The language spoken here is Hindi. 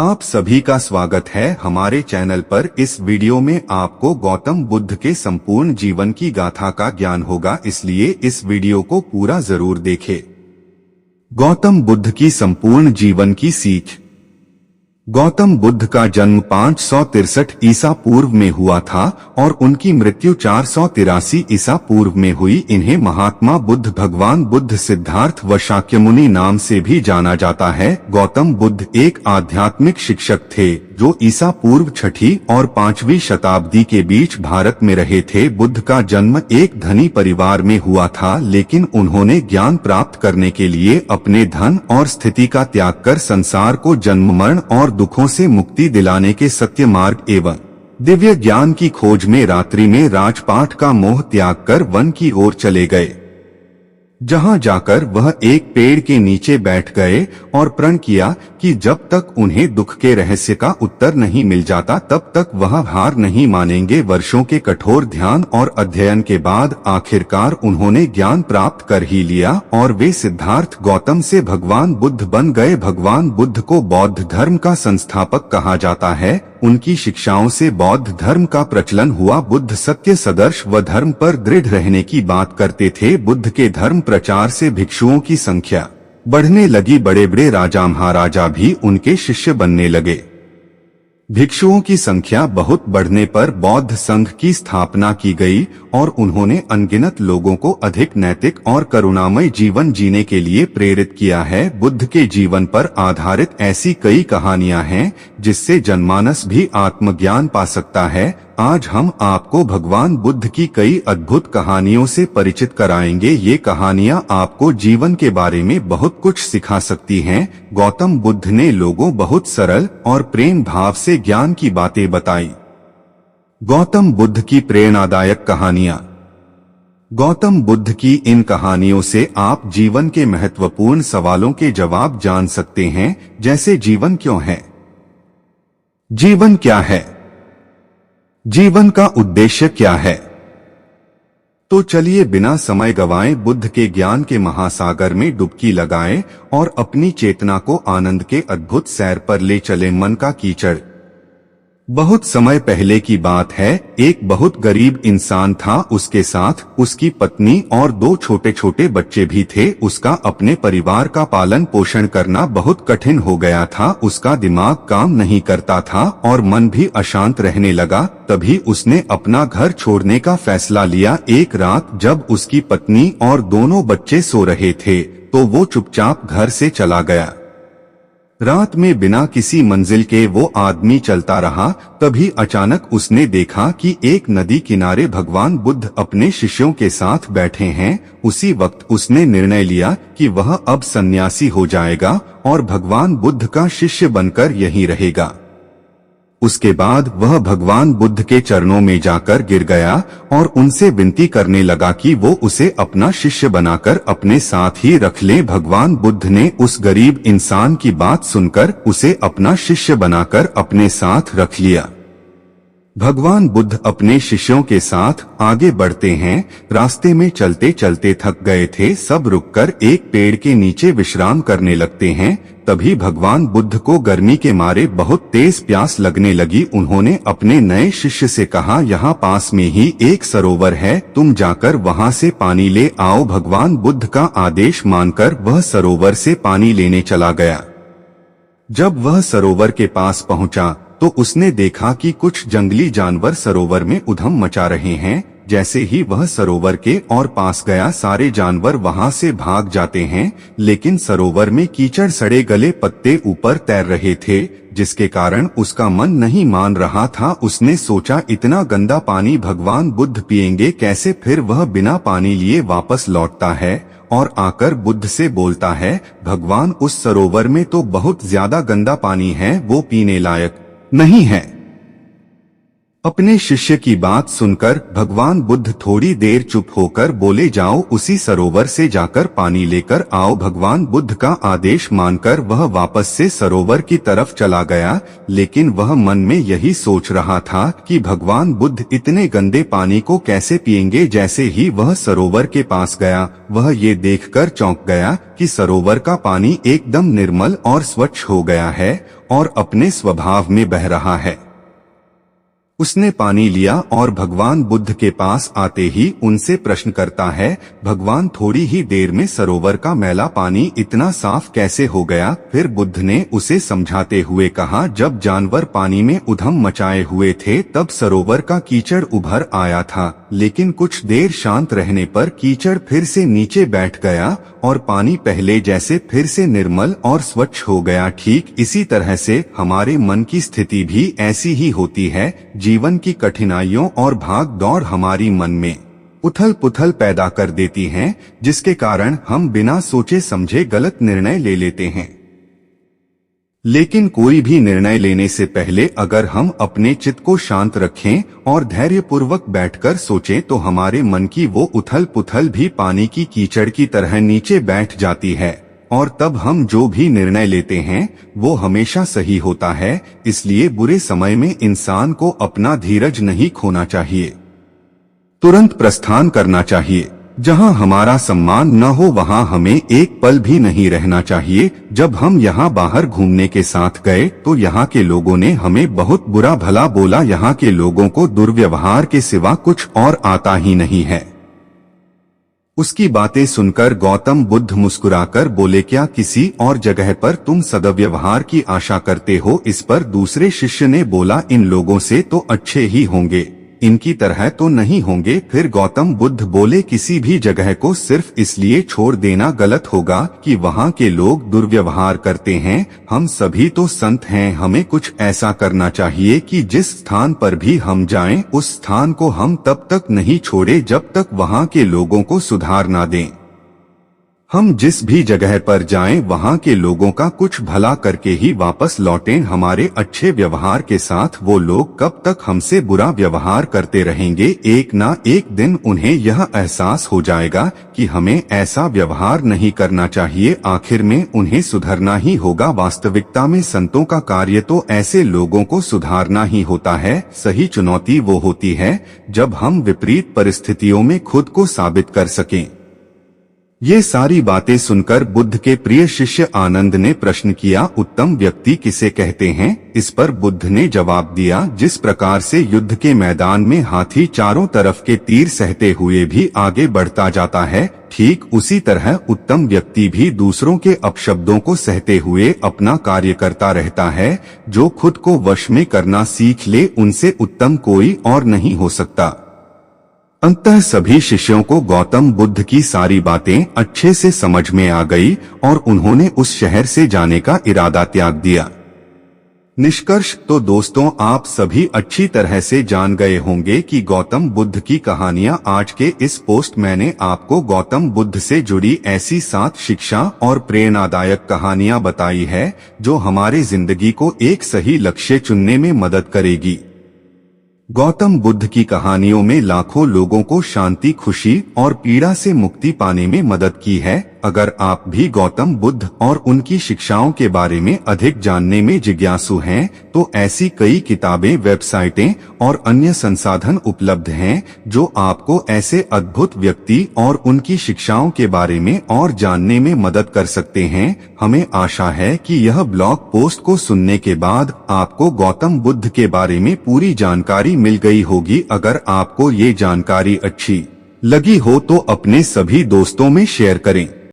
आप सभी का स्वागत है हमारे चैनल पर। इस वीडियो में आपको गौतम बुद्ध के संपूर्ण जीवन की गाथा का ज्ञान होगा, इसलिए इस वीडियो को पूरा जरूर देखें। गौतम बुद्ध की संपूर्ण जीवन की सीख। गौतम बुद्ध का जन्म 563 ईसा पूर्व में हुआ था और उनकी मृत्यु 483 ईसा पूर्व में हुई। इन्हें महात्मा बुद्ध, भगवान बुद्ध, सिद्धार्थ व शाक्यमुनि नाम से भी जाना जाता है। गौतम बुद्ध एक आध्यात्मिक शिक्षक थे जो ईसा पूर्व 6वीं और 5वीं शताब्दी के बीच भारत में रहे थे। बुद्ध का जन्म एक धनी परिवार में हुआ था, लेकिन उन्होंने ज्ञान प्राप्त करने के लिए अपने धन और स्थिति का त्याग कर संसार को जन्म, मरण और दुखों से मुक्ति दिलाने के सत्य मार्ग एवं दिव्य ज्ञान की खोज में रात्रि में राजपाट का मोह त्याग कर वन की ओर चले गए, जहां जाकर वह एक पेड़ के नीचे बैठ गए और प्रण किया कि जब तक उन्हें दुख के रहस्य का उत्तर नहीं मिल जाता तब तक वह हार नहीं मानेंगे। वर्षों के कठोर ध्यान और अध्ययन के बाद आखिरकार उन्होंने ज्ञान प्राप्त कर ही लिया और वे सिद्धार्थ गौतम से भगवान बुद्ध बन गए। भगवान बुद्ध को बौद्ध धर्म का संस्थापक कहा जाता है। उनकी शिक्षाओं से बौद्ध धर्म का प्रचलन हुआ। बुद्ध सत्य, सदर्श व धर्म पर दृढ़ रहने की बात करते थे। बुद्ध के धर्म प्रचार से भिक्षुओं की संख्या बढ़ने लगी। बड़े बड़े राजा महाराजा भी उनके शिष्य बनने लगे। भिक्षुओं की संख्या बहुत बढ़ने पर बौद्ध संघ की स्थापना की गई और उन्होंने अनगिनत लोगों को अधिक नैतिक और करुणामय जीवन जीने के लिए प्रेरित किया है। बुद्ध के जीवन पर आधारित ऐसी कई कहानियां हैं जिससे जनमानस भी आत्मज्ञान पा सकता है। आज हम आपको भगवान बुद्ध की कई अद्भुत कहानियों से परिचित कराएंगे। ये कहानियां आपको जीवन के बारे में बहुत कुछ सिखा सकती हैं। गौतम बुद्ध ने लोगों बहुत सरल और प्रेम भाव से ज्ञान की बातें बताई। गौतम बुद्ध की प्रेरणादायक कहानियां। गौतम बुद्ध की इन कहानियों से आप जीवन के महत्वपूर्ण सवालों के जवाब जान सकते हैं, जैसे जीवन क्यों है, जीवन क्या है, जीवन का उद्देश्य क्या है। तो चलिए बिना समय गवाए बुद्ध के ज्ञान के महासागर में डुबकी लगाएं और अपनी चेतना को आनंद के अद्भुत सैर पर ले चले। मन का कीचड़। बहुत समय पहले की बात है। एक बहुत गरीब इंसान था। उसके साथ उसकी पत्नी और 2 छोटे छोटे बच्चे भी थे। उसका अपने परिवार का पालन पोषण करना बहुत कठिन हो गया था। उसका दिमाग काम नहीं करता था और मन भी अशांत रहने लगा। तभी उसने अपना घर छोड़ने का फैसला लिया। एक रात जब उसकी पत्नी और दोनों बच्चे सो रहे थे तो वो चुपचाप घर से चला गया। रात में बिना किसी मंजिल के वो आदमी चलता रहा। तभी अचानक उसने देखा कि एक नदी किनारे भगवान बुद्ध अपने शिष्यों के साथ बैठे हैं। उसी वक्त उसने निर्णय लिया कि वह अब सन्यासी हो जाएगा और भगवान बुद्ध का शिष्य बनकर यहीं रहेगा। उसके बाद वह भगवान बुद्ध के चरणों में जाकर गिर गया और उनसे विनती करने लगा कि वो उसे अपना शिष्य बनाकर अपने साथ ही रख लें। भगवान बुद्ध ने उस गरीब इंसान की बात सुनकर उसे अपना शिष्य बनाकर अपने साथ रख लिया। भगवान बुद्ध अपने शिष्यों के साथ आगे बढ़ते हैं। रास्ते में चलते चलते थक गए थे। सब रुककर एक पेड़ के नीचे विश्राम करने लगते हैं। तभी भगवान बुद्ध को गर्मी के मारे बहुत तेज प्यास लगने लगी। उन्होंने अपने नए शिष्य से कहा, यहाँ पास में ही एक सरोवर है, तुम जाकर वहाँ से पानी ले आओ। भगवान बुद्ध का आदेश मानकर वह सरोवर से पानी लेने चला गया। जब वह सरोवर के पास पहुँचा तो उसने देखा कि कुछ जंगली जानवर सरोवर में उधम मचा रहे हैं। जैसे ही वह सरोवर के और पास गया, सारे जानवर वहां से भाग जाते हैं, लेकिन सरोवर में कीचड़, सड़े गले पत्ते ऊपर तैर रहे थे, जिसके कारण उसका मन नहीं मान रहा था। उसने सोचा, इतना गंदा पानी भगवान बुद्ध पिएंगे कैसे। फिर वह बिना पानी लिए वापस लौटता है और आकर बुद्ध से बोलता है, भगवान उस सरोवर में तो बहुत ज्यादा गंदा पानी है, वो पीने लायक नहीं है। अपने शिष्य की बात सुनकर भगवान बुद्ध थोड़ी देर चुप होकर बोले, जाओ उसी सरोवर से जाकर पानी लेकर आओ। भगवान बुद्ध का आदेश मानकर वह वापस से सरोवर की तरफ चला गया, लेकिन वह मन में यही सोच रहा था कि भगवान बुद्ध इतने गंदे पानी को कैसे पिएंगे। जैसे ही वह सरोवर के पास गया, वह ये देखकर चौंक गया कि सरोवर का पानी एकदम निर्मल और स्वच्छ हो गया है और अपने स्वभाव में बह रहा है। उसने पानी लिया और भगवान बुद्ध के पास आते ही उनसे प्रश्न करता है, भगवान थोड़ी ही देर में सरोवर का मैला पानी इतना साफ कैसे हो गया? फिर बुद्ध ने उसे समझाते हुए कहा, जब जानवर पानी में उधम मचाए हुए थे तब सरोवर का कीचड़ उभर आया था, लेकिन कुछ देर शांत रहने पर कीचड़ फिर से नीचे बैठ गया और पानी पहले जैसे फिर से निर्मल और स्वच्छ हो गया। ठीक इसी तरह से हमारे मन की स्थिति भी ऐसी ही होती है। जीवन की कठिनाइयों और भाग दौड़ हमारी मन में उथल पुथल पैदा कर देती हैं, जिसके कारण हम बिना सोचे समझे गलत निर्णय ले लेते हैं। लेकिन कोई भी निर्णय लेने से पहले अगर हम अपने चित्त को शांत रखें और धैर्यपूर्वक बैठकर सोचें तो हमारे मन की वो उथल पुथल भी पानी की कीचड़ की तरह नीचे बैठ जाती है और तब हम जो भी निर्णय लेते हैं वो हमेशा सही होता है। इसलिए बुरे समय में इंसान को अपना धीरज नहीं खोना चाहिए, तुरंत प्रस्थान करना चाहिए। जहां हमारा सम्मान न हो वहां हमें एक पल भी नहीं रहना चाहिए। जब हम यहां बाहर घूमने के साथ गए तो यहाँ के लोगों ने हमें बहुत बुरा भला बोला। यहाँ के लोगों को दुर्व्यवहार के सिवा कुछ और आता ही नहीं है। उसकी बातें सुनकर गौतम बुद्ध मुस्कुराकर बोले, क्या किसी और जगह पर तुम सद्व्यवहार की आशा करते हो? इस पर दूसरे शिष्य ने बोला, इन लोगों से तो अच्छे ही होंगे, इनकी तरह तो नहीं होंगे। फिर गौतम बुद्ध बोले, किसी भी जगह को सिर्फ इसलिए छोड़ देना गलत होगा कि वहाँ के लोग दुर्व्यवहार करते हैं। हम सभी तो संत हैं, हमें कुछ ऐसा करना चाहिए कि जिस स्थान पर भी हम जाएं, उस स्थान को हम तब तक नहीं छोड़े जब तक वहाँ के लोगों को सुधार ना दें। हम जिस भी जगह पर जाएं वहाँ के लोगों का कुछ भला करके ही वापस लौटें। हमारे अच्छे व्यवहार के साथ वो लोग कब तक हमसे बुरा व्यवहार करते रहेंगे? एक ना एक दिन उन्हें यह एहसास हो जाएगा कि हमें ऐसा व्यवहार नहीं करना चाहिए। आखिर में उन्हें सुधरना ही होगा। वास्तविकता में संतों का कार्य तो ऐसे लोगों को सुधारना ही होता है। सही चुनौती वो होती है जब हम विपरीत परिस्थितियों में खुद को साबित कर सकें। ये सारी बातें सुनकर बुद्ध के प्रिय शिष्य आनंद ने प्रश्न किया, उत्तम व्यक्ति किसे कहते हैं? इस पर बुद्ध ने जवाब दिया, जिस प्रकार से युद्ध के मैदान में हाथी चारों तरफ के तीर सहते हुए भी आगे बढ़ता जाता है, ठीक उसी तरह उत्तम व्यक्ति भी दूसरों के अपशब्दों को सहते हुए अपना कार्य करता रहता है। जो खुद को वश में करना सीख ले, उनसे उत्तम कोई और नहीं हो सकता। अंततः सभी शिष्यों को गौतम बुद्ध की सारी बातें अच्छे से समझ में आ गई और उन्होंने उस शहर से जाने का इरादा त्याग दिया। निष्कर्ष तो दोस्तों, आप सभी अच्छी तरह से जान गए होंगे कि गौतम बुद्ध की कहानियां। आज के इस पोस्ट मैंने आपको गौतम बुद्ध से जुड़ी ऐसी 7 शिक्षा और प्रेरणादायक कहानियां बताई है जो हमारे जिंदगी को एक सही लक्ष्य चुनने में मदद करेगी। गौतम बुद्ध की कहानियों में लाखों लोगों को शांति, खुशी और पीड़ा से मुक्ति पाने में मदद की है। अगर आप भी गौतम बुद्ध और उनकी शिक्षाओं के बारे में अधिक जानने में जिज्ञासु हैं, तो ऐसी कई किताबें, वेबसाइटें और अन्य संसाधन उपलब्ध हैं जो आपको ऐसे अद्भुत व्यक्ति और उनकी शिक्षाओं के बारे में और जानने में मदद कर सकते हैं। हमें आशा है कि यह ब्लॉग पोस्ट को सुनने के बाद आपको गौतम बुद्ध के बारे में पूरी जानकारी मिल गई होगी। अगर आपको ये जानकारी अच्छी लगी हो तो अपने सभी दोस्तों में शेयर करें।